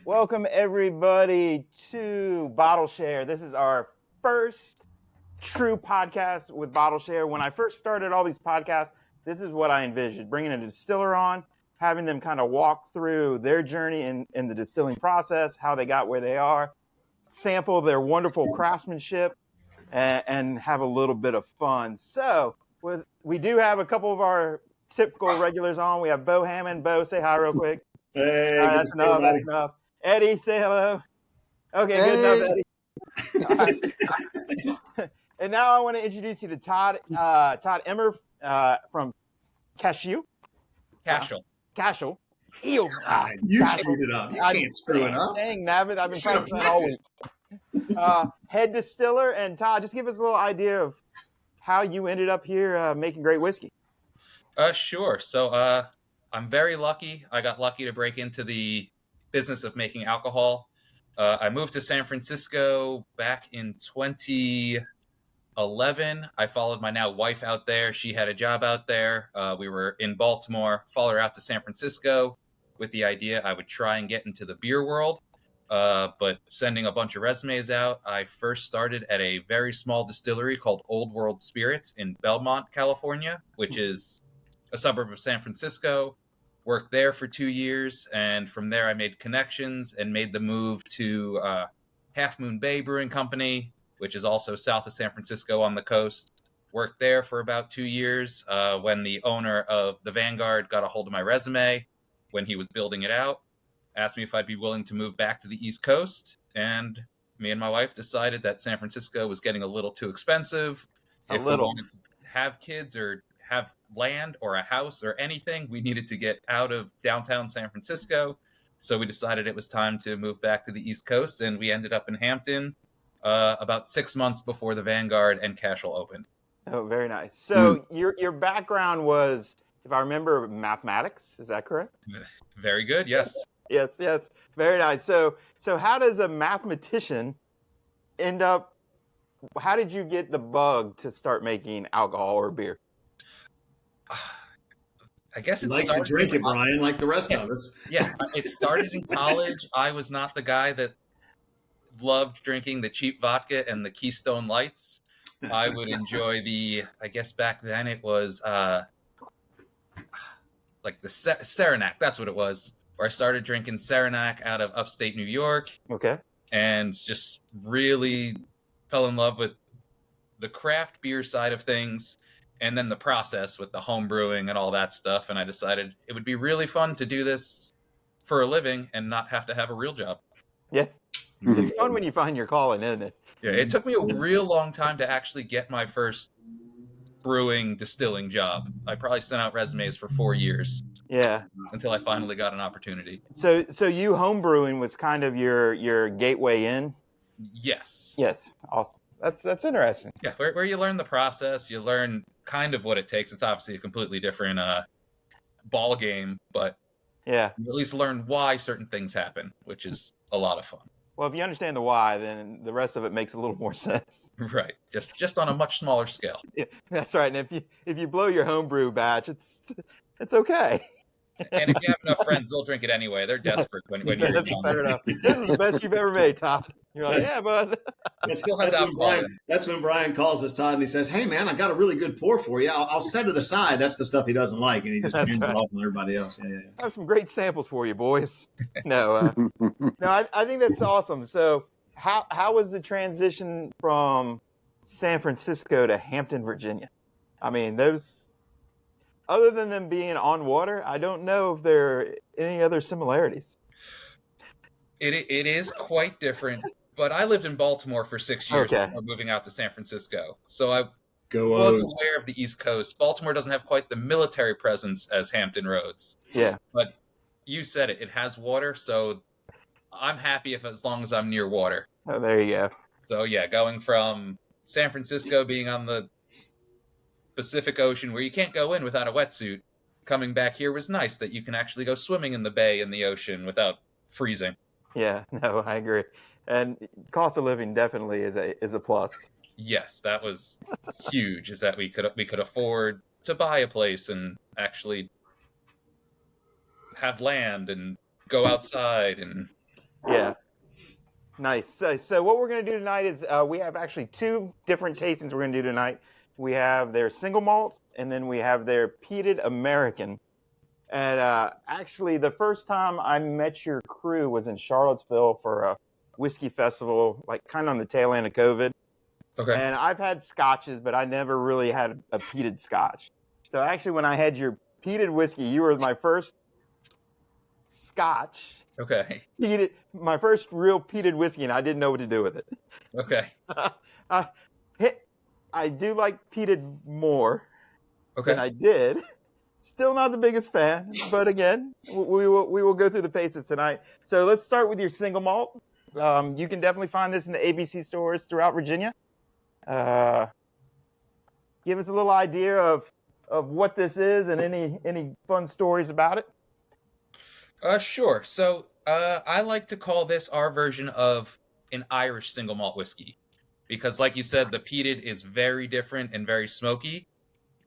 Welcome everybody to Bottle Share. This is our first true podcast with Bottle Share. When I first started all these podcasts, this is what I envisioned: bringing a distiller on, having them kind of walk through their journey in the distilling process, how they got where they are, sample their wonderful craftsmanship, and have a little bit of fun. So we do have a couple of our typical regulars on. We have Bo Hammond. Bo, say hi real quick. Hey, All right, that's enough. That's enough. Eddie, say hello. Okay, hey. Good enough, Eddie. Right. And now I want to introduce you to Todd Emmer from Caiseal. Caiseal. Ew. You screwed it up. You can't screw it up. Dang, Navid, I've been practicing all week. Head distiller. And Todd, just give us a little idea of how you ended up here making great whiskey. Sure. So I'm very lucky. I got lucky to break into the business of making alcohol. I moved to San Francisco back in 2011. I followed my now wife out there. She had a job out there. We were in Baltimore, followed her out to San Francisco with the idea I would try and get into the beer world. But sending a bunch of resumes out, I first started at a very small distillery called Old World Spirits in Belmont, California, which is a suburb of San Francisco. Worked there for 2 years, and from there I made connections and made the move to Half Moon Bay Brewing Company, which is also south of San Francisco on the coast. Worked there for about 2 years when the owner of the Vanguard got a hold of my resume when he was building it out, asked me if I'd be willing to move back to the East Coast, and me and my wife decided that San Francisco was getting a little too expensive. If we wanted to have kids or have land or a house or anything, we needed to get out of downtown San Francisco. So we decided it was time to move back to the East Coast, and we ended up in Hampton about 6 months before the Vanguard and Caiseal opened. Oh, very nice. So your background was, if I remember, mathematics. Is that correct? Very good. Yes. Yes. Very nice. So how does a mathematician end up? How did you get the bug to start making alcohol or beer? I guess it like started to drink it, Brian, like the rest of us. Yeah, it started in college. I was not the guy that loved drinking the cheap vodka and the Keystone Lights. I would enjoy I guess back then it was like the Saranac. That's what it was. Where I started drinking Saranac out of upstate New York. Okay. And just really fell in love with the craft beer side of things. And then the process with the home brewing and all that stuff. And I decided it would be really fun to do this for a living and not have to have a real job. Yeah. It's fun when you find your calling, isn't it? Yeah, it took me a real long time to actually get my first brewing, distilling job. I probably sent out resumes for 4 years. Yeah. Until I finally got an opportunity. So you home brewing was kind of your gateway in? Yes. Yes. Awesome. That's interesting. Yeah, where you learn the process, you learn kind of what it takes. It's obviously a completely different ball game, but yeah, you at least learn why certain things happen, which is a lot of fun. Well, if you understand the why, then the rest of it makes a little more sense. Right. Just on a much smaller scale. Yeah, that's right. And if you blow your homebrew batch, it's okay. And if you have enough friends, they'll drink it anyway. They're desperate when you're young. Fair enough. This is the best you've ever made, Todd. You're like, yeah, bud. That's when Brian calls us, Todd, and he says, "Hey, man, I got a really good pour for you. I'll set it aside." That's the stuff he doesn't like, and he just hands it off on everybody else. Yeah. I have some great samples for you, boys. No, I think that's awesome. So, how was the transition from San Francisco to Hampton, Virginia? I mean, other than them being on water, I don't know if there are any other similarities. It is quite different, but I lived in Baltimore for 6 years before moving out to San Francisco. So I was aware of the East Coast. Baltimore doesn't have quite the military presence as Hampton Roads. Yeah. But you said it has water, so I'm happy as long as I'm near water. Oh, there you go. So yeah, going from San Francisco being on the Pacific Ocean where you can't go in without a wetsuit, coming back here was nice that you can actually go swimming in the bay and the ocean without freezing. Yeah, no, I agree. And cost of living definitely is a plus. Yes, that was huge, is that we could afford to buy a place and actually have land and go outside and Yeah. Nice. So what we're going to do tonight is we have actually two different tastings we're going to do tonight. We have their single malt, and then we have their peated American. And actually, the first time I met your crew was in Charlottesville for a whiskey festival, like kind of on the tail end of COVID. Okay. And I've had scotches, but I never really had a peated scotch. So actually, when I had your peated whiskey, you were my first scotch. Okay. Peated, my first real peated whiskey, and I didn't know what to do with it. Okay. I do like peated more than Okay. I did. Still not the biggest fan, but again, we will go through the paces tonight. So let's start with your single malt. You can definitely find this in the ABC stores throughout Virginia. Give us a little idea of what this is and any fun stories about it. Sure. So I like to call this our version of an Irish single malt whiskey because, like you said, the peated is very different and very smoky.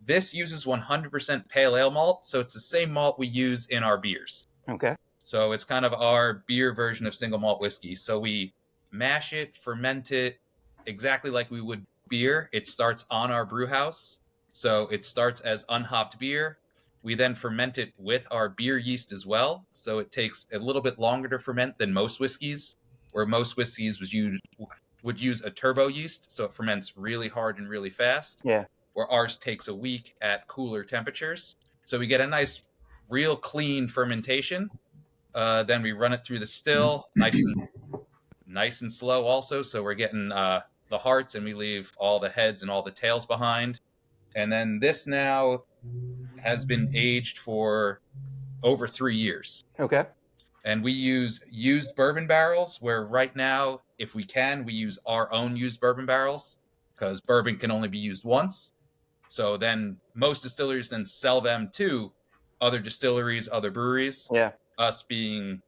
This uses 100% pale ale malt, so it's the same malt we use in our beers. Okay. So it's kind of our beer version of single malt whiskey. So we mash it, ferment it exactly like we would beer. It starts on our brew house. So it starts as unhopped beer. We then ferment it with our beer yeast as well. So it takes a little bit longer to ferment than most whiskeys, where most whiskeys would use a turbo yeast. So it ferments really hard and really fast. Yeah. Where ours takes a week at cooler temperatures. So we get a nice, real clean fermentation. Then we run it through the still, nice and slow also. So we're getting the hearts and we leave all the heads and all the tails behind. And then this now has been aged for over 3 years. Okay. And we use used bourbon barrels where right now, if we can, we use our own used bourbon barrels because bourbon can only be used once. So then most distilleries then sell them to other distilleries, other breweries. Yeah. Us being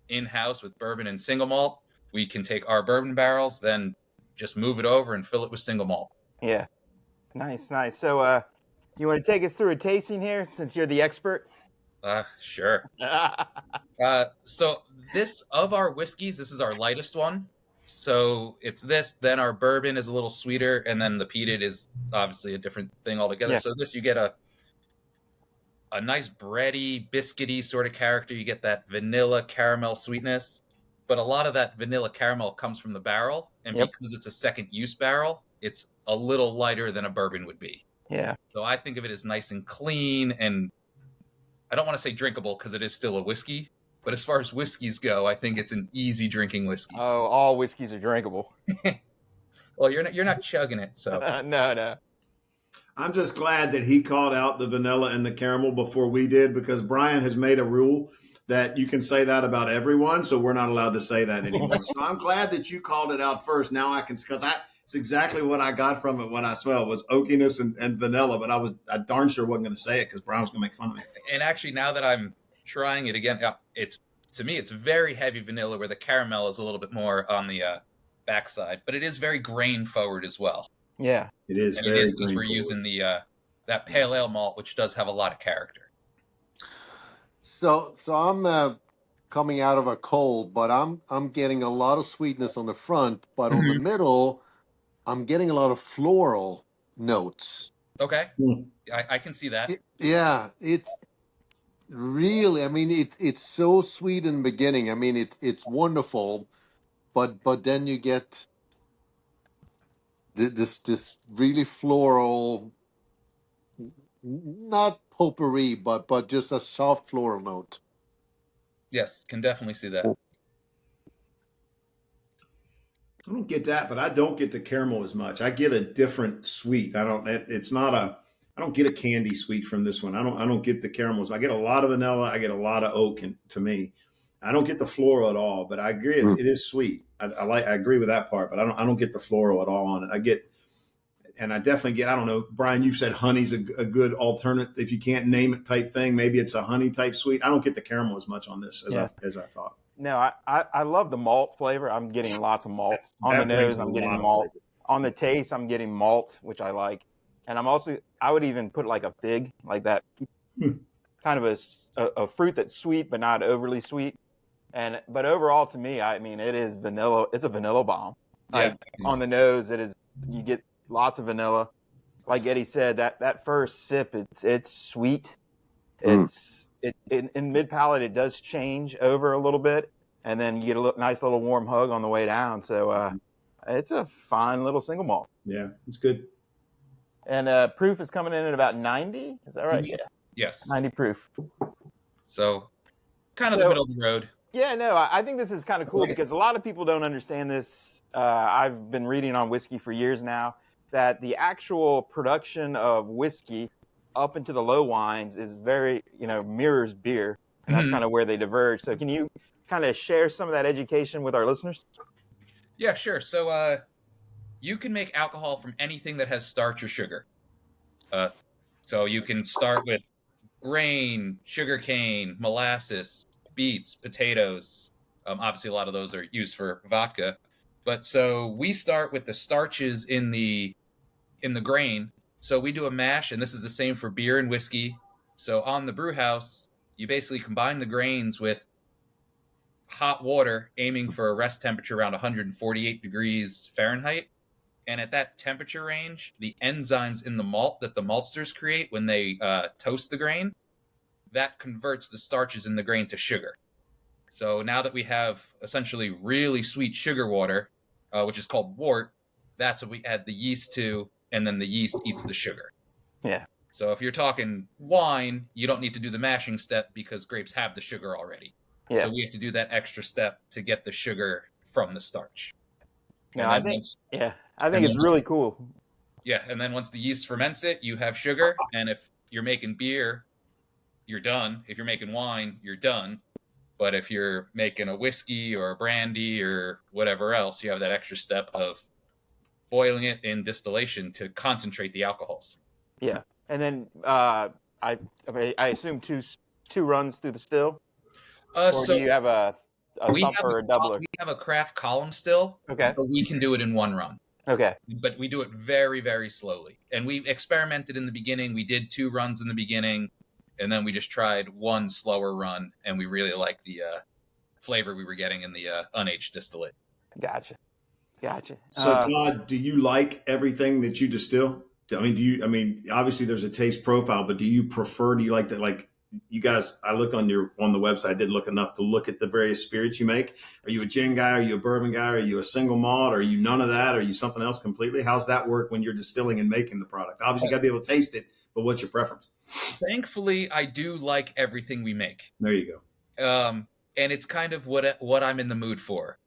in-house with bourbon and single malt, we can take our bourbon barrels, then just move it over and fill it with single malt. Yeah. Nice. So you want to take us through a tasting here since you're the expert? Sure. So this, of our whiskeys, this is our lightest one. So it's this, then our bourbon is a little sweeter, and then the peated is obviously a different thing altogether. Yeah. So this, you get a nice bready, biscuity sort of character. You get that vanilla caramel sweetness, but a lot of that vanilla caramel comes from the barrel, and because it's a second use barrel, it's a little lighter than a bourbon would be. Yeah. So I think of it as nice and clean, and I don't want to say drinkable because it is still a whiskey. But as far as whiskeys go, I think it's an easy drinking whiskey. Oh, all whiskeys are drinkable. Well, you're not chugging it, so No. I'm just glad that he called out the vanilla and the caramel before we did, because Brian has made a rule that you can say that about everyone, so we're not allowed to say that anymore. So I'm glad that you called it out first. Now I can, because it's exactly what I got from it when I smelled was oakiness and vanilla, but I darn sure wasn't going to say it because Brian was going to make fun of me. And actually, now that I'm trying it again, to me it's very heavy vanilla, where the caramel is a little bit more on the backside, but it is very grain forward as well. Yeah, it is. And it is because we're using the that pale ale malt, which does have a lot of character. So I'm coming out of a cold, but I'm getting a lot of sweetness on the front, but on the middle, I'm getting a lot of floral notes. Okay, I can see that. It's really, I mean, it's so sweet in the beginning. I mean, it's wonderful, but then you get this really floral, not potpourri, but just a soft floral note. Yes, can definitely see that. I don't get that, but I don't get the caramel as much. I get a different sweet. I don't get a candy sweet from this one. I don't get the caramels. I get a lot of vanilla. I get a lot of oak. And to me, I don't get the floral at all. But I agree, it is sweet. I agree with that part. But I don't get the floral at all on it. I definitely get. I don't know, Brian. You said honey's a good alternate if you can't name it type thing. Maybe it's a honey type sweet. I don't get the caramel as much on this as I thought. No, I love the malt flavor. I'm getting lots of malt on the nose. I'm getting malt on the taste. I'm getting malt, which I like. And I would even put like a fig, like that, kind of a fruit that's sweet but not overly sweet. But overall, to me, I mean, it is vanilla. It's a vanilla bomb. Yeah. Like on the nose, it is. You get lots of vanilla. Like Eddie said, that first sip, it's sweet. In mid palate, it does change over a little bit, and then you get a nice little warm hug on the way down. So it's a fine little single malt. Yeah, it's good. And proof is coming in at about 90. Is that right? Yeah. Yes. 90 proof. So kind of the middle of the road. Yeah, no, I think this is kind of cool because a lot of people don't understand this. I've been reading on whiskey for years now that the actual production of whiskey up into the low wines is very, mirrors beer. And that's kind of where they diverge. So can you kind of share some of that education with our listeners? Yeah, sure. So you can make alcohol from anything that has starch or sugar. So you can start with grain, sugarcane, molasses, beets, potatoes. Obviously, a lot of those are used for vodka. But so we start with the starches in the grain. So we do a mash, and this is the same for beer and whiskey. So on the brew house, you basically combine the grains with hot water, aiming for a rest temperature around 148 degrees Fahrenheit. And at that temperature range, the enzymes in the malt that the maltsters create when they toast the grain, that converts the starches in the grain to sugar. So now that we have essentially really sweet sugar water, which is called wort, that's what we add the yeast to, and then the yeast eats the sugar. Yeah. So if you're talking wine, you don't need to do the mashing step because grapes have the sugar already. Yeah. So we have to do that extra step to get the sugar from the starch. No, I think it's really cool. Yeah, and then once the yeast ferments it, you have sugar. And if you're making beer, you're done. If you're making wine, you're done. But if you're making a whiskey or a brandy or whatever else, you have that extra step of boiling it in distillation to concentrate the alcohols. Yeah, and then I assume two runs through the still. Or do you have a thumper or a doubler? We have a craft column still. Okay. So we can do it in one run. Okay. But we do it very, very slowly. And we experimented in the beginning. We did 2 runs in the beginning, and then we just tried one slower run, and we really liked the flavor we were getting in the unaged distillate. Gotcha. So Todd, do you like everything that you distill? I mean, obviously there's a taste profile, but do you like that? Like you guys, I looked on the website, I did look enough to look at the various spirits you make. Are you a gin guy? Are you a bourbon guy? Are you a single malt? Are you none of that? Are you something else completely? How's that work when you're distilling and making the product? Obviously you got to be able to taste it, but what's your preference? Thankfully, I do like everything we make. There you go. And it's kind of what I'm in the mood for.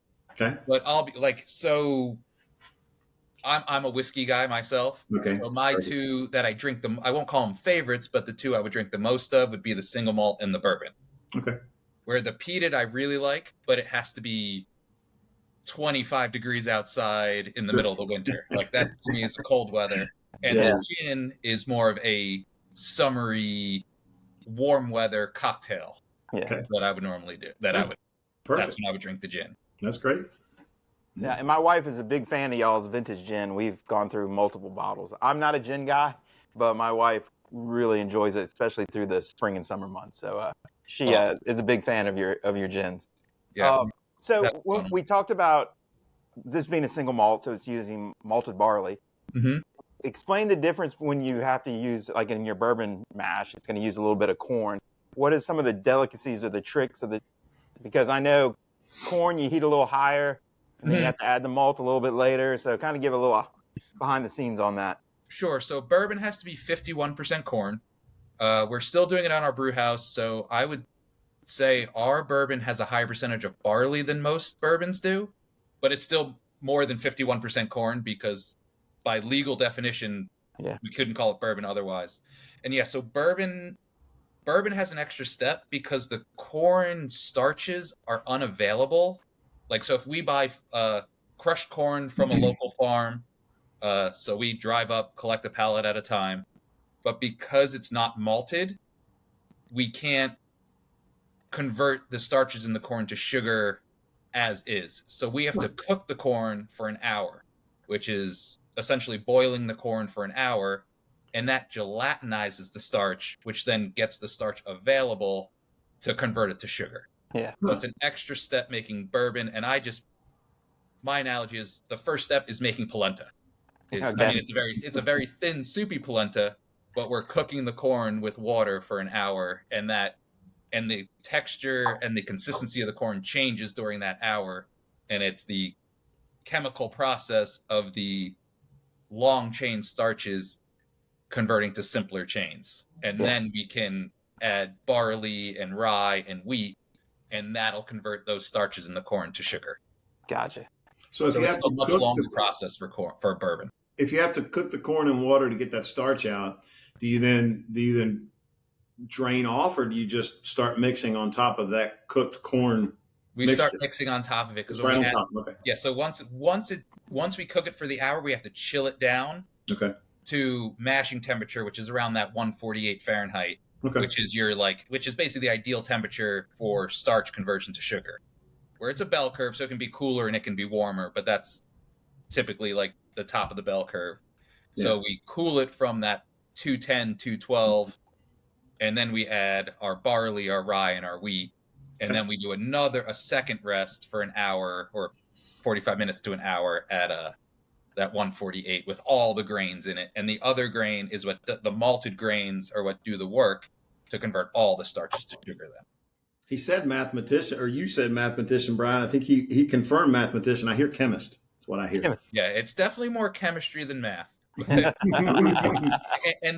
Okay. But I'll be like, so I'm a whiskey guy myself. Okay. So my two that I drink I won't call them favorites, but the two I would drink the most of would be the single malt and the bourbon. Okay. Where the peated I really like, but it has to be 25 degrees outside in the middle of the winter. Like that to me is cold weather. And the gin is more of a summery, warm weather cocktail that I would normally do. Perfect. That's when I would drink the gin. That's great. Yeah, and my wife is a big fan of y'all's vintage gin. We've gone through multiple bottles. I'm not a gin guy, but my wife really enjoys it, especially through the spring and summer months. So she is a big fan of your gins. Yeah. So we talked about this being a single malt, so it's using malted barley. Mm-hmm. Explain the difference when you have to use, like in your bourbon mash, it's going to use a little bit of corn. What is some of the delicacies or the tricks of because I know corn you heat a little higher, and then you have to add the malt a little bit later. So kind of give a little behind the scenes on that. Sure. So bourbon has to be 51% corn. We're still doing it on our brew house. So I would say our bourbon has a higher percentage of barley than most bourbons do, but it's still more than 51% corn because by legal definition, we couldn't call it bourbon otherwise. And so bourbon has an extra step because the corn starches are unavailable. Like, so if we buy crushed corn from a local farm, so we drive up, collect a pallet at a time, but because it's not malted, we can't convert the starches in the corn to sugar as is. So we have to cook the corn for an hour, which is essentially boiling the corn for an hour, and that gelatinizes the starch, which then gets the starch available to convert it to sugar. Yeah. So it's an extra step making bourbon. And my analogy is the first step is making polenta. I mean, it's a very thin, soupy polenta, but we're cooking the corn with water for an hour, and the texture and the consistency of the corn changes during that hour, and it's the chemical process of the long chain starches converting to simpler chains, and then we can add barley and rye and wheat, and that'll convert those starches in the corn to sugar. Gotcha. So if you have it's a to much cook longer process for bourbon. if you have to cook the corn in water to get that starch out, do you then drain off, or do you just start mixing on top of that cooked corn? We start mixing on top of it because right on top. Okay. Yeah. So once we cook it for the hour, we have to chill it down. Okay. To mashing temperature, which is around that 148 Fahrenheit, Okay. which is basically the ideal temperature for starch conversion to sugar. Where it's a bell curve, so it can be cooler and it can be warmer, but that's typically like the top of the bell curve. Yeah. So we cool it from that 210, 212, and then we add our barley, our rye, and our wheat. And then we do a second rest for an hour or 45 minutes to an hour at that 148 with all the grains in it. And the other grain is what the malted grains are what do the work to convert all the starches to sugar then. He said mathematician, or you said mathematician, Brian. I think he confirmed mathematician. I hear chemist. That's what I hear. Chemist. Yeah, it's definitely more chemistry than math. And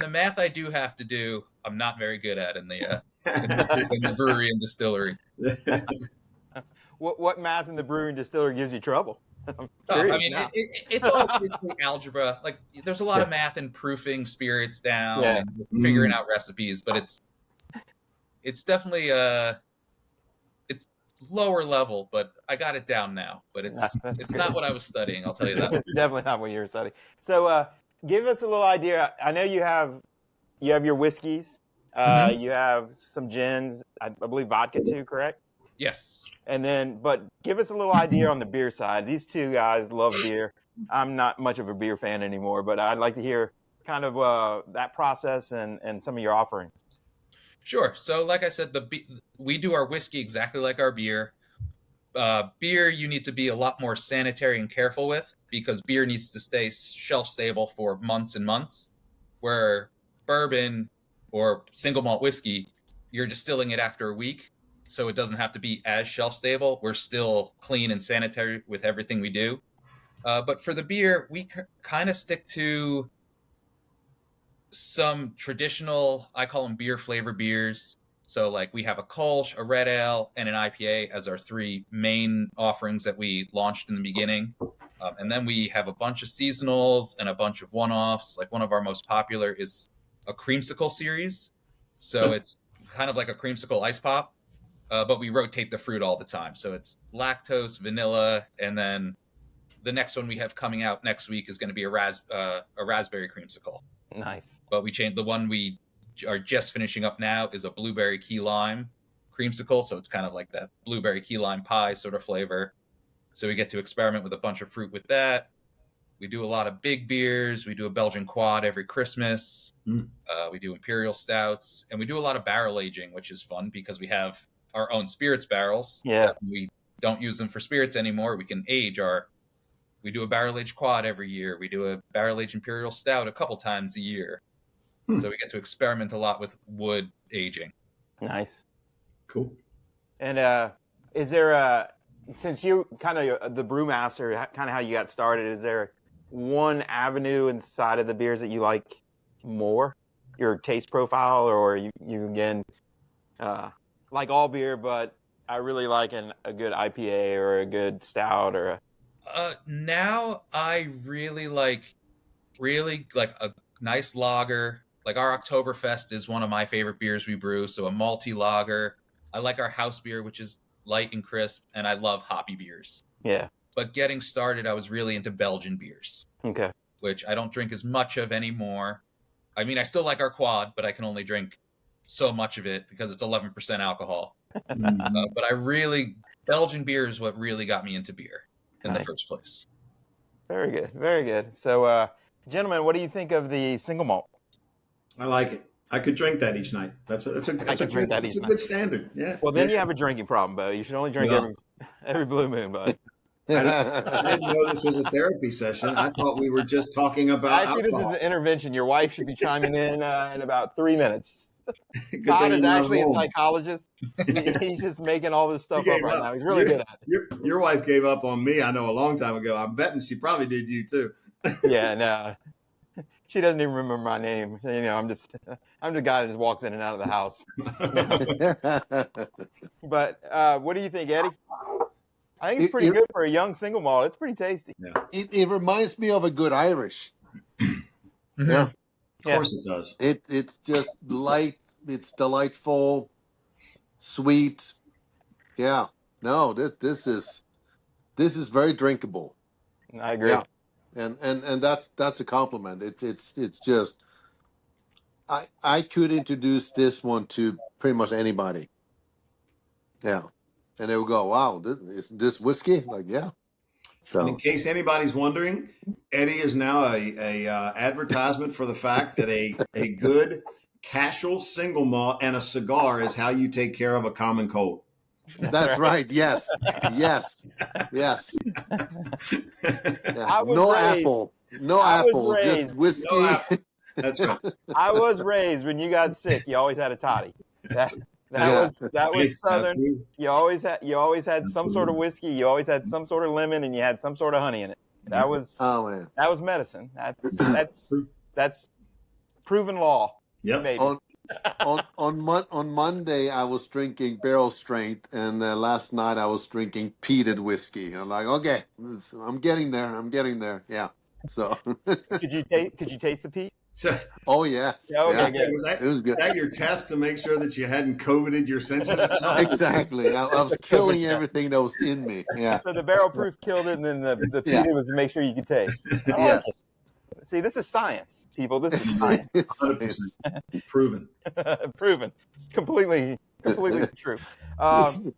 the math I do have to do, I'm not very good at in the brewery and distillery. What math in the brewery and distillery gives you trouble? I mean, it's all basically algebra. Like, there's a lot of math in proofing spirits down and figuring out recipes, but it's definitely it's lower level. But I got it down now. But it's not what I was studying. I'll tell you that. Definitely not what you were studying. So, give us a little idea. I know you have your whiskeys. You have some gins. I believe vodka too. Correct? Yes. And then, but give us a little idea on the beer side. These two guys love beer. I'm not much of a beer fan anymore, but I'd like to hear kind of that process and some of your offerings. Sure. So like I said, we do our whiskey exactly like our beer. Beer, you need to be a lot more sanitary and careful with, because beer needs to stay shelf stable for months and months, where bourbon or single malt whiskey, you're distilling it after a week. So it doesn't have to be as shelf stable. We're still clean and sanitary with everything we do. But for the beer, we kind of stick to some traditional, I call them beer flavor beers. So like we have a Kolsch, a red ale, and an IPA as our three main offerings that we launched in the beginning. And then we have a bunch of seasonals and a bunch of one-offs. Like one of our most popular is a creamsicle series. So it's kind of like a creamsicle ice pop. But we rotate the fruit all the time. So it's lactose, vanilla, and then the next one we have coming out next week is going to be a raspberry creamsicle. Nice. But we changed the one we are just finishing up now is a blueberry key lime creamsicle. So it's kind of like that blueberry key lime pie sort of flavor. So we get to experiment with a bunch of fruit with that. We do a lot of big beers. We do a Belgian quad every Christmas. We do imperial stouts, and we do a lot of barrel aging, which is fun because we have our own spirits barrels. Yeah. We don't use them for spirits anymore. We can we do a barrel aged quad every year. We do a barrel aged imperial stout a couple times a year. So we get to experiment a lot with wood aging. Nice. Cool. And is there since you kind of the brewmaster, kind of how you got started, is there one avenue inside of the beers that you like more? Your taste profile, or you again like all beer, but I really like a good IPA or a good stout or now I really like a nice lager. Like our Oktoberfest is one of my favorite beers we brew. So a malty lager. I like our house beer, which is light and crisp, and I love hoppy beers. Yeah. But getting started, I was really into Belgian beers. Okay. Which I don't drink as much of anymore. I mean, I still like our quad, but I can only drink so much of it because it's 11% alcohol. But Belgian beer is what really got me into beer in the first place. Very good. Very good. So, gentlemen, what do you think of the single malt? I like it. I could drink that each night. That's a good standard. Yeah. Well, then yeah. you have a drinking problem, Bo. You should only drink Well, every blue moon, bud. I didn't know this was a therapy session. I thought we were just talking about Actually, this is alcohol. an intervention. Your wife should be chiming in about 3 minutes. Good Todd thing is you're not actually a home. psychologist. He's just making all this stuff You up gave right up. now. He's really good at it. Your wife gave up on me, I know, a long time ago. I'm betting she probably did you too. Yeah, no. She doesn't even remember my name. You know, I'm the guy that just walks in and out of the house. But what do you think, Eddie? I think it's pretty good for a young single malt. It's pretty tasty. Yeah. It reminds me of a good Irish. Mm-hmm. Yeah. Of course it does. It's just light. It's delightful, sweet. Yeah. No, this is very drinkable. I agree. Yeah. And that's a compliment. It's just I could introduce this one to pretty much anybody. Yeah. And they would go, "Wow, is this whiskey?" Like, yeah. And in So case anybody's wondering, Eddie is now a advertisement for the fact that a good casual single malt and a cigar is how you take care of a common cold. that's right. Yes. Yes. Yes. I Yeah. was No raised- apple. No I was apple. raised- Just whiskey. No apple. That's right. I was raised when you got sick, you always had a toddy. That Yeah. was Southern. Absolutely. You always had some sort of whiskey. You always had some sort of lemon, and you had some sort of honey in it. That was Oh man. medicine. That's proven law. Yep. Maybe. On Monday I was drinking barrel strength, and last night I was drinking peated whiskey. I'm like, okay, I'm getting there. Yeah. So. Could you taste the peat? So, Oh yeah. Yeah, okay, Yeah. good. It was good. was that your test to make sure that you hadn't coveted your senses or something? Exactly. I was killing everything that was in me. Yeah. So the barrel proof killed it, and then the Yeah. peated was to make sure you could taste. I like Yes. it. See, this is science, people. This is science. It's 100% proven. Proven. It's completely true. it's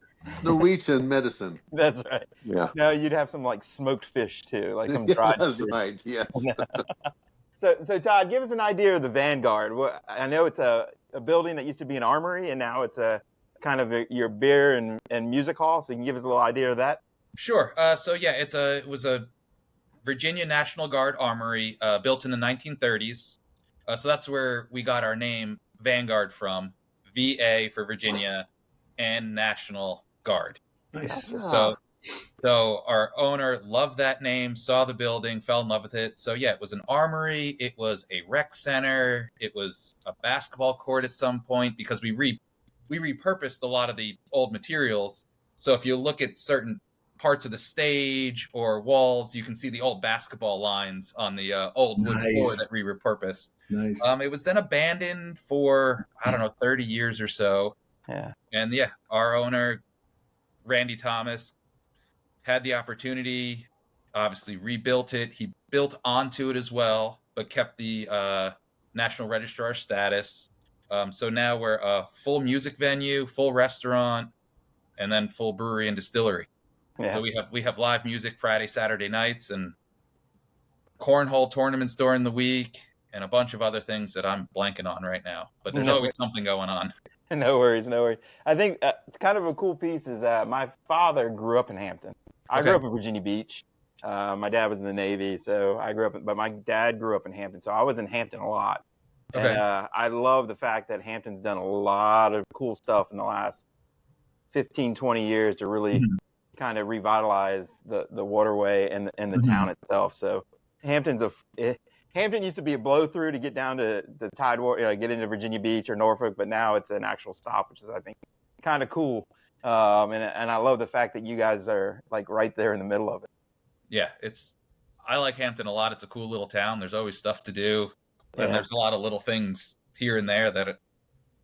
Norwegian medicine. That's right. Yeah. No, you'd have some like smoked fish too, like some dried. That's fish. right. Yes. So Todd, give us an idea of the Vanguard. I know it's a building that used to be an armory, and now it's a kind of your beer and music hall. So you can give us a little idea of that. Sure. So yeah, it was a Virginia National Guard armory built in the 1930s. So that's where we got our name Vanguard from. VA for Virginia and National Guard. Nice. So our owner loved that name, saw the building, fell in love with it. So yeah, it was an armory. It was a rec center. It was a basketball court at some point because we repurposed a lot of the old materials. So if you look at certain parts of the stage or walls, you can see the old basketball lines on the old wood floor that we repurposed. Nice. It was then abandoned for, 30 years or so. Yeah. And yeah, our owner, Randy Thomas, had the opportunity, obviously rebuilt it. He built onto it as well, but kept the National Registrar status. So now we're a full music venue, full restaurant, and then full brewery and distillery. Yeah. So we have live music Friday, Saturday nights, and cornhole tournaments during the week, and a bunch of other things that I'm blanking on right now. But there's always something going on. No worries. I think kind of a cool piece is my father grew up in Hampton. I grew up in Virginia Beach. My dad was in the Navy, so I grew up, but my dad grew up in Hampton, so I was in Hampton a lot. Okay. And I love the fact that Hampton's done a lot of cool stuff in the last 15, 20 years to really kind of revitalize the waterway and the town itself. So Hampton used to be a blow through to get down to the Tidewater, get into Virginia Beach or Norfolk, but now it's an actual stop, which is, I think, kind of cool. And I love the fact that you guys are like right there in the middle of it. Yeah, I like Hampton a lot. It's a cool little town. There's always stuff to do. And there's a lot of little things here and there that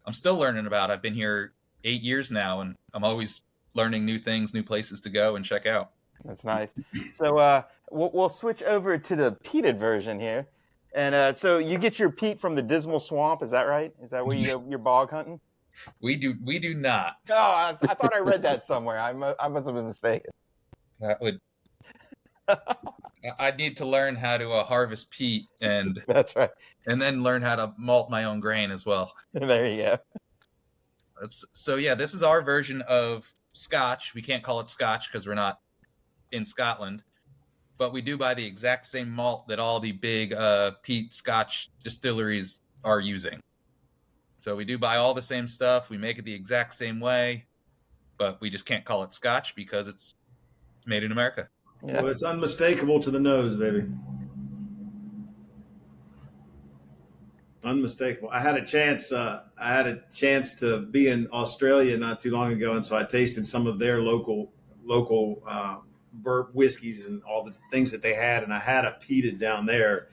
I'm still learning about. I've been here 8 years now, and I'm always learning new things, new places to go and check out. That's nice. So we'll switch over to the peated version here. And so you get your peat from the Dismal Swamp, is that right? Is that where you go, you're bog hunting? We do not. Oh, I thought I read that somewhere. I must have been mistaken. That would I need to learn how to harvest peat and That's right. then learn how to malt my own grain as well. There you go. So yeah, this is our version of Scotch. We can't call it Scotch because we're not in Scotland, but we do buy the exact same malt that all the big peat Scotch distilleries are using. So we do buy all the same stuff. We make it the exact same way, but we just can't call it Scotch because it's made in America. Yeah. Well, it's unmistakable to the nose, baby. Unmistakable. I had a chance to be in Australia not too long ago, and so I tasted some of their local whiskeys and all the things that they had, and I had a peated down there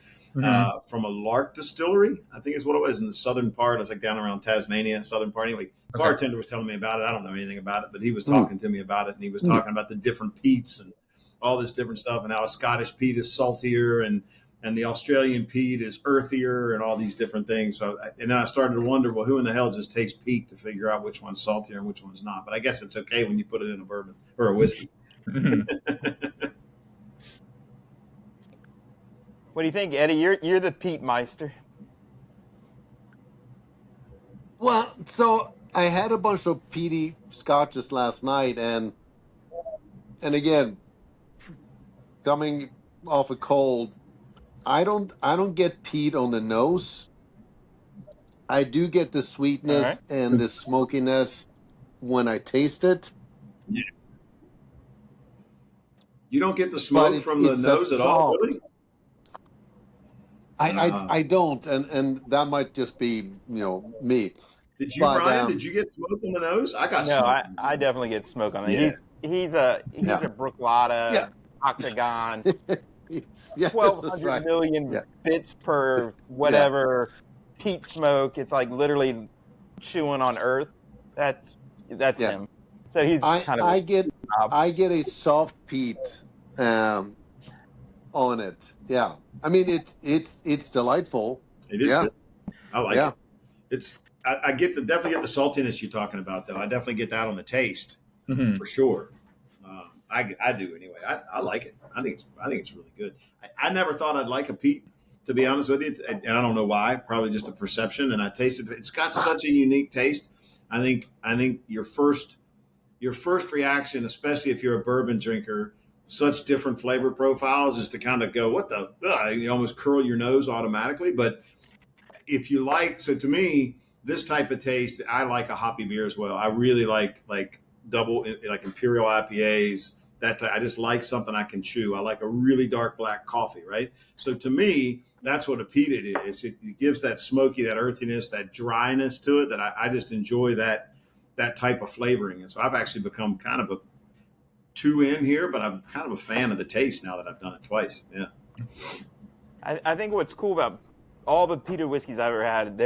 from a Lark Distillery, I think is what it was, in the southern part. It's like down around Tasmania, southern part. Anyway, the bartender was telling me about it. I don't know anything about it, but he was talking to me about it, and he was talking about the different peats and all this different stuff, and how a Scottish peat is saltier and the Australian peat is earthier and all these different things. So, and then I started to wonder, well, who in the hell just takes peat to figure out which one's saltier and which one's not? But I guess it's okay when you put it in a bourbon or a whiskey. What do you think, Eddie? You're the peat meister. Well, so I had a bunch of peaty scotches last night, and again, coming off a cold, I don't get peat on the nose. I do get the sweetness and the smokiness when I taste it. Yeah. You don't get the smoke from the nose at all, really? I don't, and that might just be me. Did you, Brian? Did you get smoke on the nose? I got smoke. No, I definitely get smoke on it. Yeah. He's a Brooklada Octagon. 1,200 million bits per whatever peat smoke. It's like literally chewing on earth. That's him. So he's kind of. I get a soft peat on it. Yeah, I mean it's delightful. It is. Good. I like it. It's. I definitely get the saltiness you're talking about, though. I definitely get that on the taste for sure. I do anyway. I like it. I think it's really good. I never thought I'd like a peat, to be honest with you, and I don't know why. Probably just a perception. And I tasted it. It's got such a unique taste. I think your first reaction, especially if you're a bourbon drinker, such different flavor profiles, is to kind of go, what the? You almost curl your nose automatically. But if you like, so to me, this type of taste, I like a hoppy beer as well. I really like double, like Imperial IPAs. I just like something I can chew. I like a really dark black coffee, right? So to me, that's what a peated is. It gives that smoky, that earthiness, that dryness to it that I just enjoy that type of flavoring. And so I've actually become kind of a 2 in here, but I'm kind of a fan of the taste now that I've done it twice. Yeah. I think what's cool about all the peated whiskeys I've ever had,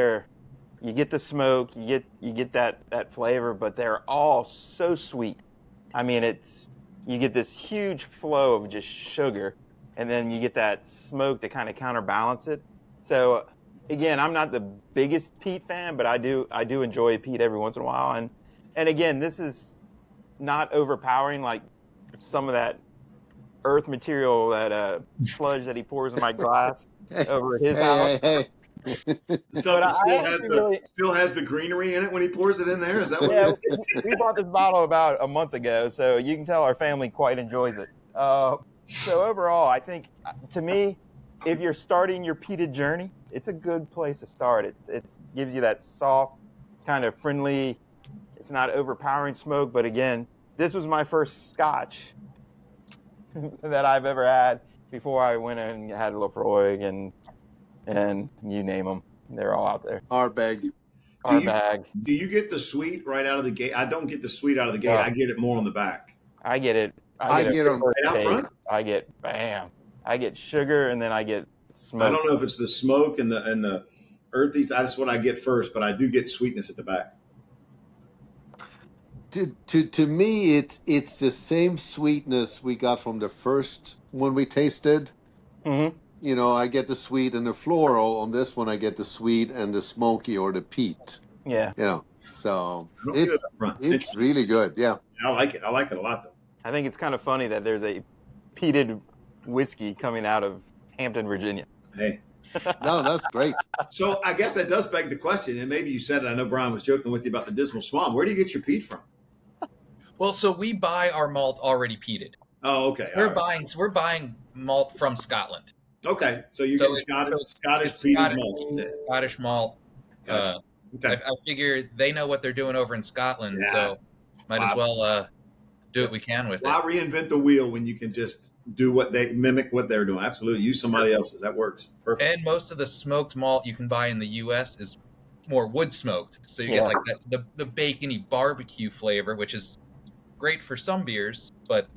you get the smoke, you get that flavor, but they're all so sweet. I mean, you get this huge flow of just sugar, and then you get that smoke to kind of counterbalance it. So again, I'm not the biggest peat fan, but I do enjoy peat every once in a while. And again, this is not overpowering like some of that earth material, that sludge that he pours in my glass over at his house. Stuff that still has the greenery in it when he pours it in there. Is that what? Yeah, we bought this bottle about a month ago, so you can tell our family quite enjoys it. So overall, I think, to me, if you're starting your peated journey, it's a good place to start. It gives you that soft, kind of friendly. It's not overpowering smoke, but again, this was my first Scotch that I've ever had before I went and had Lefroy and you name them. They're all out there. Ardbeg. Do you get the sweet right out of the gate? I don't get the sweet out of the gate. I get it more on the back. I get it. I get them out front. I get sugar, and then I get smoke. I don't know if it's the smoke and the earthy. That's what I get first, but I do get sweetness at the back. To me, it's the same sweetness we got from the first one we tasted. Mm-hmm. I get the sweet and the floral. On this one, I get the sweet and the smoky or the peat. Yeah. So it's really good. Yeah. I like it. I like it a lot, though. I think it's kind of funny that there's a peated whiskey coming out of Hampton, Virginia. Hey, No, that's great. so I guess that does beg the question, and maybe you said it. I know Brian was joking with you about the Dismal Swamp. Where do you get your peat from? Well, so we buy our malt already peated. Oh, okay. We're buying malt from Scotland. Okay, so you So get Scottish it's peated Scottish, malt. Yeah. Scottish malt. Gotcha. Okay. I figure they know what they're doing over in Scotland, Yeah. so might as well do what we can with Why it. reinvent the wheel when you can just do mimic what they're doing? Absolutely, use somebody else's. That works perfect. And most of the smoked malt you can buy in the U.S. is more wood smoked, so you get like the bacony barbecue flavor, which is great for some beers. But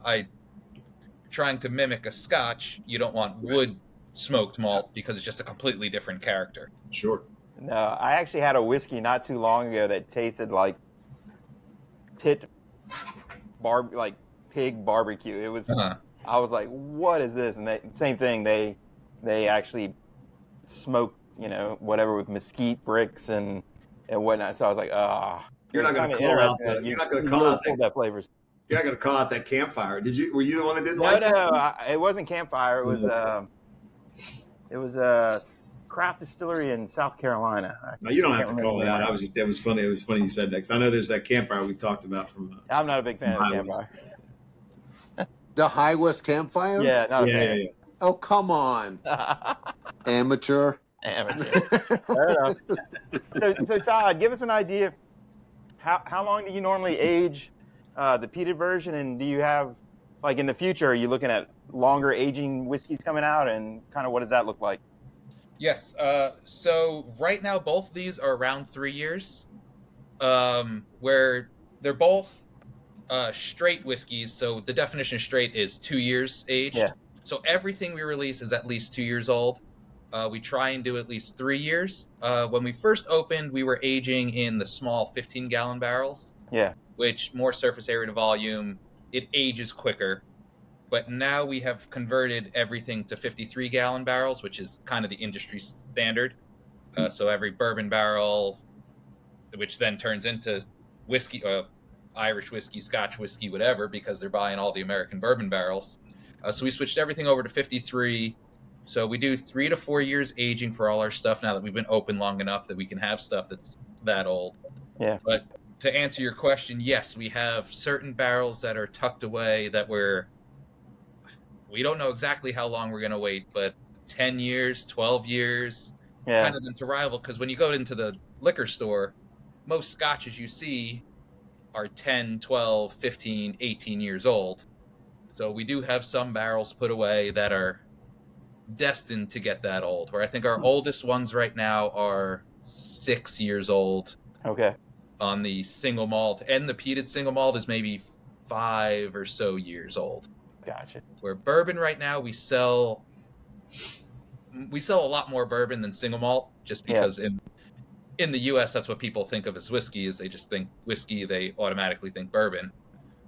trying to mimic a Scotch, you don't want wood smoked malt because it's just a completely different character. Sure. No, I actually had a whiskey not too long ago that tasted like pig barbecue. It was. I was like, "What is this?" And same thing. They actually smoked, whatever with mesquite bricks and whatnot. So I was like, You're not going to call out that. You're not going to call out that flavors. You're not going to call out that campfire. Were you the one that didn't No, like it? no, it wasn't campfire. It was a craft distillery in South Carolina. No, you don't have to call it out. That was funny. It was funny you said that, because I know there's that campfire we talked about from. I'm not a big fan of campfire. The High West Campfire? Yeah, not a fan. Yeah. Oh, come on. Amateur. Fair enough. So Todd, give us an idea. How long do you normally age the peated version, and do you have, like, in the future, are you looking at longer aging whiskeys coming out, and kind of what does that look like? Yes. So right now, both of these are around 3 years, where they're both straight whiskeys. So the definition of straight is 2 years aged. Yeah. So everything we release is at least 2 years old. We try and do at least 3 years. When we first opened, we were aging in the small 15-gallon barrels. Yeah. Which more surface area to volume, it ages quicker. But now we have converted everything to 53-gallon barrels, which is kind of the industry standard. So every bourbon barrel, which then turns into whiskey, Irish whiskey, Scotch whiskey, whatever, because they're buying all the American bourbon barrels. So we switched everything over to 53. So we do 3 to 4 years aging for all our stuff now that we've been open long enough that we can have stuff that's that old. Yeah. But to answer your question, yes, we have certain barrels that are tucked away that we don't know exactly how long we're going to wait, but 10 years, 12 years, kind of into rival. Because when you go into the liquor store, most scotches you see are 10, 12, 15, 18 years old. So we do have some barrels put away that are destined to get that old, where I think our oldest ones right now are 6 years old. Okay. On the single malt, and the peated single malt is maybe 5 or so years old. Gotcha. Where bourbon right now, we sell a lot more bourbon than single malt, just because in the U.S. that's what people think of as whiskey. Is they just think whiskey, they automatically think bourbon.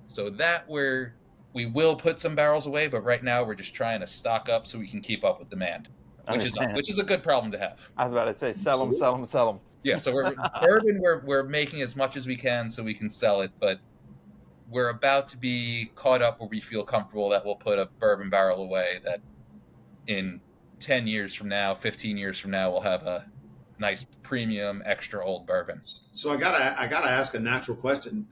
So that we will put some barrels away, but right now we're just trying to stock up so we can keep up with demand, which is a good problem to have. I was about to say, sell them. Yeah, so bourbon we're making as much as we can so we can sell it, but we're about to be caught up where we feel comfortable that we'll put a bourbon barrel away that in 10 years from now, 15 years from now, we'll have a nice premium extra old bourbon. So I gotta ask a natural question.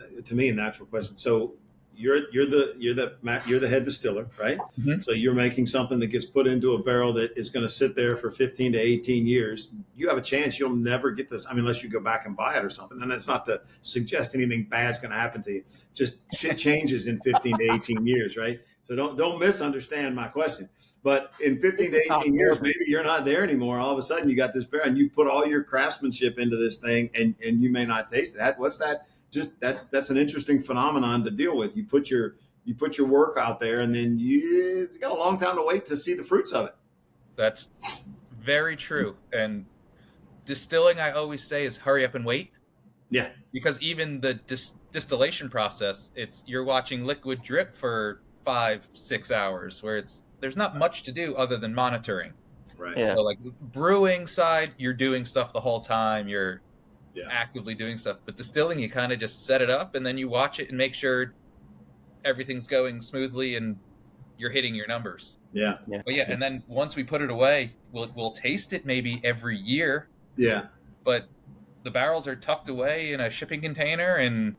So you're the head distiller, right? Mm-hmm. So you're making something that gets put into a barrel that is going to sit there for 15 to 18 years. You have a chance you'll never get this. I mean, unless you go back and buy it or something. And that's not to suggest anything bad's going to happen to you. Just shit changes in 15 to 18 years, right? So don't misunderstand my question. But in 15 to 18 years, maybe you're not there anymore. All of a sudden, you got this barrel and you put all your craftsmanship into this thing, and you may not taste it. What's that? Just that's an interesting phenomenon to deal with. You put your work out there, and then you got a long time to wait to see the fruits of it. That's very true. And distilling, I always say, is hurry up and wait. Yeah. Because even the distillation process, you're watching liquid drip for 5-6 hours, where there's not much to do other than monitoring. Right. Yeah. So like brewing side, you're doing stuff the whole time. You're actively doing stuff. But distilling, you kind of just set it up and then you watch it and make sure everything's going smoothly and you're hitting your numbers. Yeah. But yeah, and then once we put it away, we'll taste it maybe every year. Yeah. But the barrels are tucked away in a shipping container, and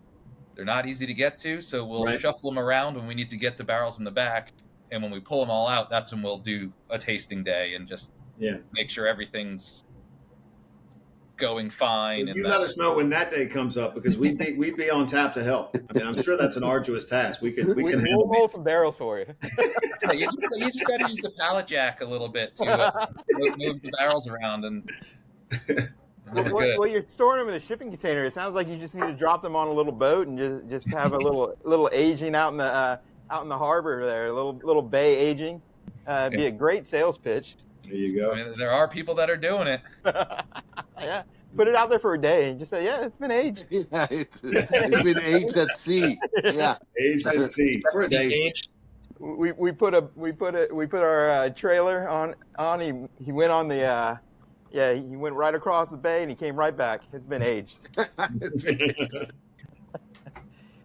they're not easy to get to. So we'll shuffle them around when we need to get the barrels in the back. And when we pull them all out, that's when we'll do a tasting day and just make sure everything's going fine. You let us know when that day comes up, because we'd be on tap to help. I mean, I'm sure that's an arduous task. We can handle hold some barrels for you. You just got to use the pallet jack a little bit to move the barrels around, and well, you're storing them in a shipping container. It sounds like you just need to drop them on a little boat and just have a little aging out in the harbor there, a little bay aging. Be a great sales pitch. There you go. I mean, there are people that are doing it. Yeah, put it out there for a day and just say, yeah, it's been aged. Yeah, it's been aged at sea. Yeah, aged at sea for a day. We put our trailer on. He went on the he went right across the bay and he came right back. It's been aged.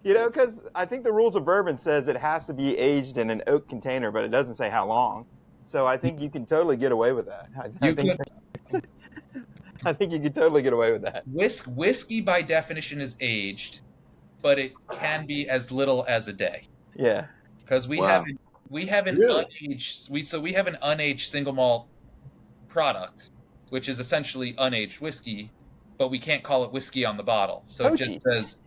Because I think the rules of bourbon says it has to be aged in an oak container, but it doesn't say how long. So I think you can totally get away with that. I think you can totally get away with that. Whiskey by definition is aged, but it can be as little as a day. Yeah. Because we have an unaged we have an unaged single malt product, which is essentially unaged whiskey, but we can't call it whiskey on the bottle. So it just says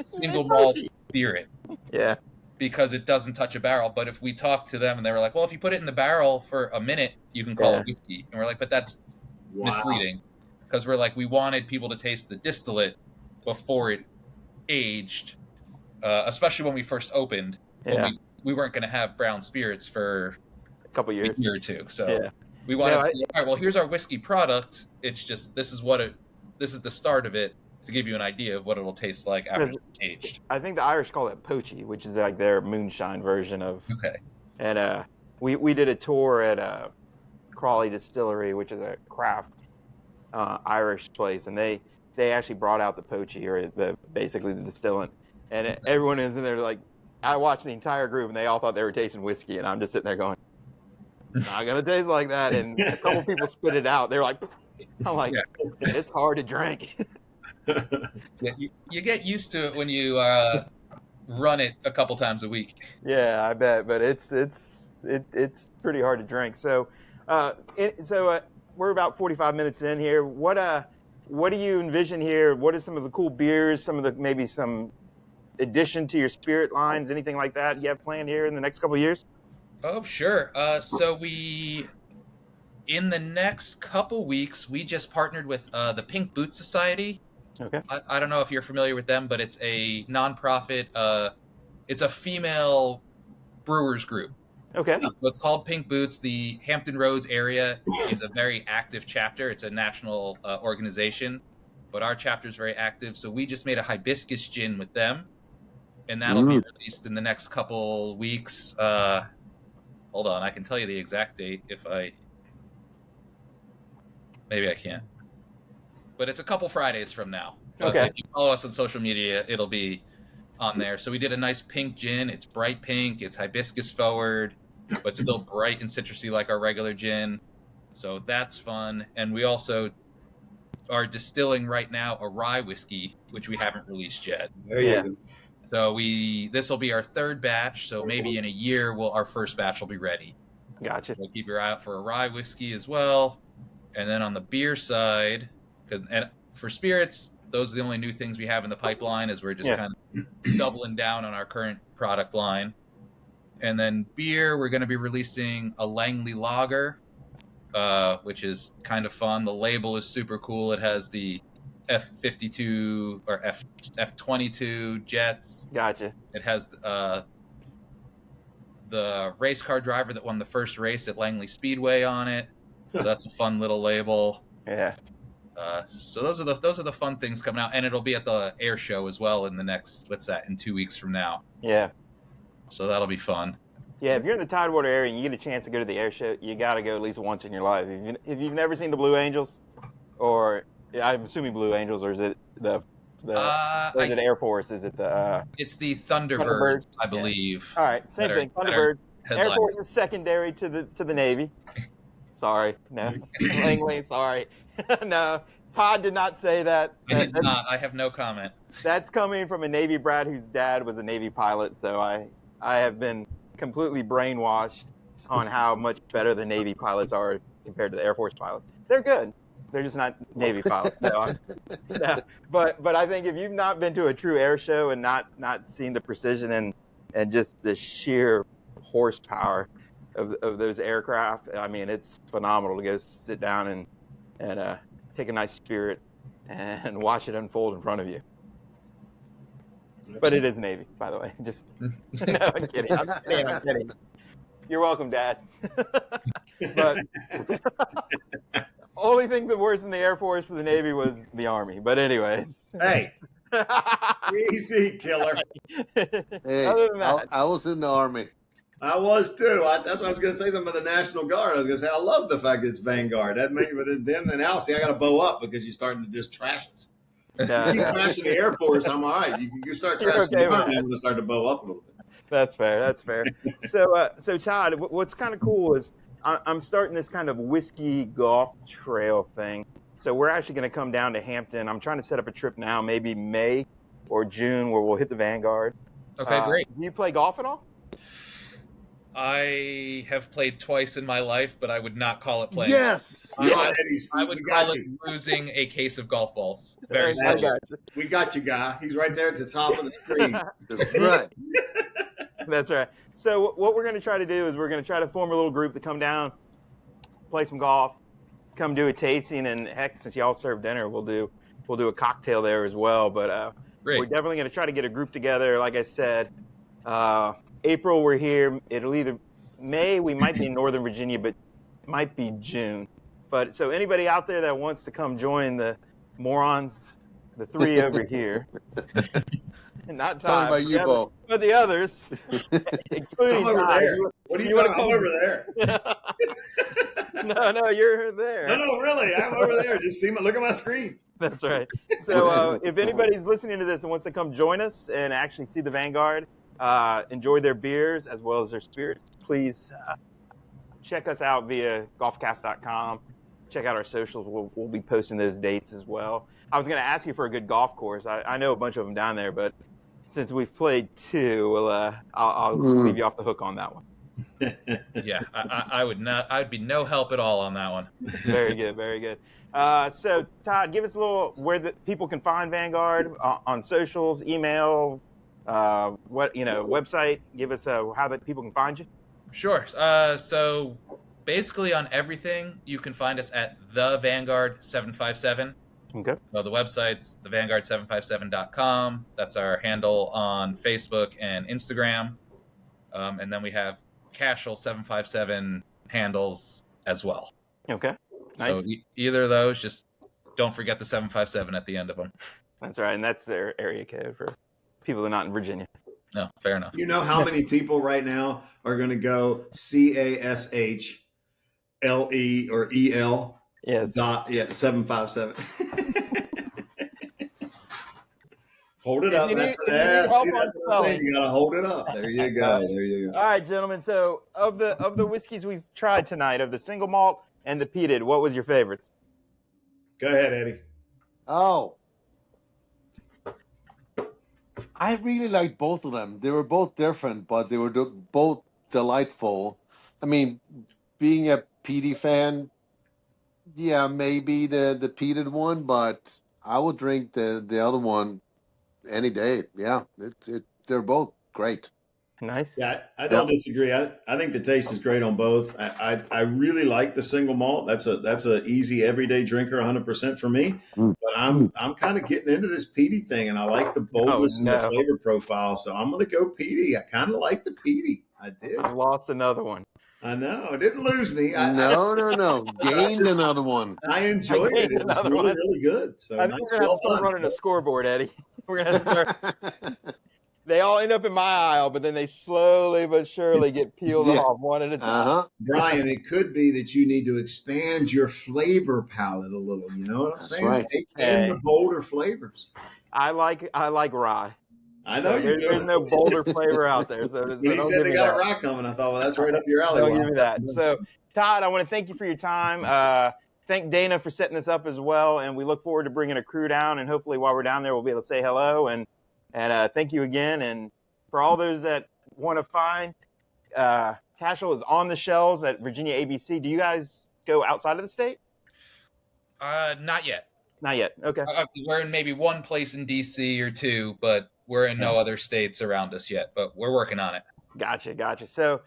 single malt spirit. Yeah. Because it doesn't touch a barrel. But if we talk to them and they were like, well, if you put it in the barrel for a minute, you can call it whiskey. And we're like, but that's misleading. Because we're like, we wanted people to taste the distillate before it aged, especially when we first opened. Yeah. We weren't going to have brown spirits for a couple years, a year or two. So we wanted to say, all right, well, here's our whiskey product. It's just, this is the start of it, to give you an idea of what it will taste like after it's aged. I think the Irish call it poachy, which is like their moonshine version of. Okay. And we did a tour at Crawley Distillery, which is a craft Irish place, and they actually brought out the poachy, or basically the distillant, and everyone is in there like, I watched the entire group and they all thought they were tasting whiskey, and I'm just sitting there going, not gonna taste like that. And a couple people spit it out. They're like, I'm like, it's hard to drink. You get used to it when you run it a couple times a week. Yeah, I bet, but it's pretty hard to drink. So we're about 45 minutes in here. What do you envision here? What are some of the cool beers? Maybe some addition to your spirit lines, anything like that you have planned here in the next couple of years? Oh, sure. So in the next couple weeks, we just partnered with the Pink Boot Society. Okay. I don't know if you're familiar with them, but it's a nonprofit. It's a female brewers group. Okay. It's called Pink Boots. The Hampton Roads area is a very active chapter. It's a national organization, but our chapter is very active. So we just made a hibiscus gin with them, and that'll be released in the next couple weeks. Hold on, I can tell you the exact date maybe I can't. But it's a couple Fridays from now. Okay. If you follow us on social media, it'll be on there. So we did a nice pink gin. It's bright pink. It's hibiscus forward, but still bright and citrusy like our regular gin. So that's fun. And we also are distilling right now a rye whiskey, which we haven't released yet. There you go. So this will be our third batch. So maybe in a year, our first batch will be ready. Gotcha. So keep your eye out for a rye whiskey as well. And then on the beer side, and for spirits, those are the only new things we have in the pipeline, as we're just kind of doubling down on our current product line. And then beer, we're going to be releasing a Langley Lager, which is kind of fun. The label is super cool. It has the F52 or F22 jets. Gotcha. It has the race car driver that won the first race at Langley Speedway on it. So that's a fun little label. Yeah. So those are the fun things coming out, and it'll be at the air show as well in the next, in 2 weeks from now. Yeah. So that'll be fun. Yeah, if you're in the Tidewater area and you get a chance to go to the air show, you got to go at least once in your life. If you've never seen the Blue Angels, or I'm assuming Blue Angels, or is it or is it Air Force? Is it the? It's the Thunderbirds, I believe. Yeah. All right, same thing. Thunderbird. Air Headline. Force is secondary to the Navy. Sorry, no, Langley, sorry, no. Todd did not say that. I did not. I have no comment. That's coming from a Navy brat whose dad was a Navy pilot. So I have been completely brainwashed on how much better the Navy pilots are compared to the Air Force pilots. They're good. They're just not Navy pilots. No, but I think if you've not been to a true air show and not seen the precision and just the sheer horsepower of those aircraft, I mean, it's phenomenal to go sit down and take a nice Spirit and watch it unfold in front of you. But it is Navy, by the way. Just no, I'm kidding. I'm kidding. You're welcome, Dad. But only thing that worse than the Air Force for the Navy was the Army. But anyways. Hey, easy, killer. Hey, Other than that, I was in the Army. I was too. That's what I was going to say. Something about the National Guard. I was going to say I love the fact that it's Vanguard. That made, but then and now see I got to bow up because you're starting to just trash us. You keep trashing the Air Force, I'm all right. You start trashing the Army, I'm going to start to bow up a little bit. That's fair. That's fair. So Todd, what's kind of cool is I'm starting this kind of whiskey golf trail thing. So we're actually going to come down to Hampton. I'm trying to set up a trip now, maybe May or June, where we'll hit the Vanguard. Okay, great. Do you play golf at all? I have played twice in my life, but I would not call it playing. Yes. I would call it losing a case of golf balls. Very I slowly. got you. We got you, guy. He's right there at the top of the screen. That's right. That's right. So what we're going to try to do is we're going to try to form a little group to come down, play some golf, come do a tasting, and heck, since y'all serve dinner, we'll do a cocktail there as well. But we're definitely going to try to get a group together. Like I said, April we're here. It'll either May we might be in Northern Virginia, but might be June. But so anybody out there that wants to come join the morons, the three over here. Not Todd, talking about you, Bo. but the others, excluding I'm over Todd. there. What are you talking about? I'm over there. No, you're there. No, really. I'm over there. Just see look at my screen. That's right. So if anybody's listening to this and wants to come join us and actually see the Vanguard, enjoy their beers as well as their spirits, please check us out via golfcast.com. Check out our socials. We'll be posting those dates as well. I was going to ask you for a good golf course. I know a bunch of them down there, but since we've played two, I'll leave you off the hook on that one. Yeah, I would not. I'd be no help at all on that one. Very good, very good. So Todd, give us a little where the people can find Vanguard on socials, email, website. Give us how that people can find you. Sure. So basically on everything, you can find us at the Vanguard 757. Okay. So the website's thevanguard757.com. That's our handle on Facebook and Instagram. And then we have Casual 757 handles as well. Okay. Nice. So either of those, just don't forget the 757 at the end of them. That's right. And that's their area code for people who are not in Virginia. No, fair enough. You know how many people right now are going to go CASHLE or EL? Yes. 757. Hold it If up. you That's need- what if you need that's help what on I'm spelling. saying. You got to hold it up. There you go. There you go. All right, gentlemen. So of the whiskeys we've tried tonight, of the single malt and the peated, what was your favorites? Go ahead, Eddie. Oh. I really liked both of them. They were both different, but they were both delightful. I mean, being a PD fan, yeah, maybe the peated one, but I would drink the other one any day. Yeah, they're both great. Nice. Yeah, I don't disagree. I think the taste is great on both. I really like the single malt. That's a easy everyday drinker, 100% for me. But I'm kind of getting into this peaty thing, and I like the boldness and the flavor profile. So I'm going to go peaty. I kind of like the peaty. I did. I lost another one. I know. It didn't lose me. No. Gained another one. I enjoyed it. It was really, really good. So I think we're going to have to start running a scoreboard, Eddie. We're going to start. They all end up in my aisle, but then they slowly but surely get peeled off one at a time. Brian, it could be that you need to expand your flavor palette a little. You know what I'm saying? Right. Take in the bolder flavors. I like rye. I know you do. There's no bolder flavor out there. So When he don't said give they me got that. a rock coming, I thought, well, that's right up your alley. Don't give me that. So, Todd, I want to thank you for your time. Thank Dana for setting this up as well, and we look forward to bringing a crew down. And hopefully, while we're down there, we'll be able to say hello. And thank you again. And for all those that want to find, Caiseal is on the shelves at Virginia ABC. Do you guys go outside of the state? Not yet. Not yet. Okay. We're in maybe one place in DC or two, but we're in no other states around us yet. But we're working on it. Gotcha. So,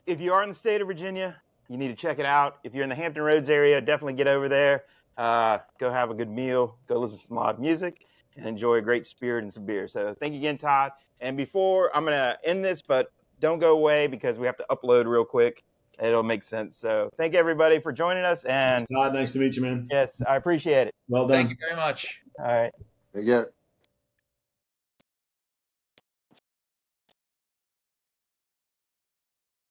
if you are in the state of Virginia, you need to check it out. If you're in the Hampton Roads area, definitely get over there. Go have a good meal. Go listen to some live music and enjoy a great spirit and some beer. So thank you again, Todd. And before I'm going to end this, but don't go away because we have to upload real quick. It'll make sense. So thank you, everybody, for joining us. And Todd, nice to meet you, man. yes, I appreciate it. Well done. Thank you very much. All right. Take care.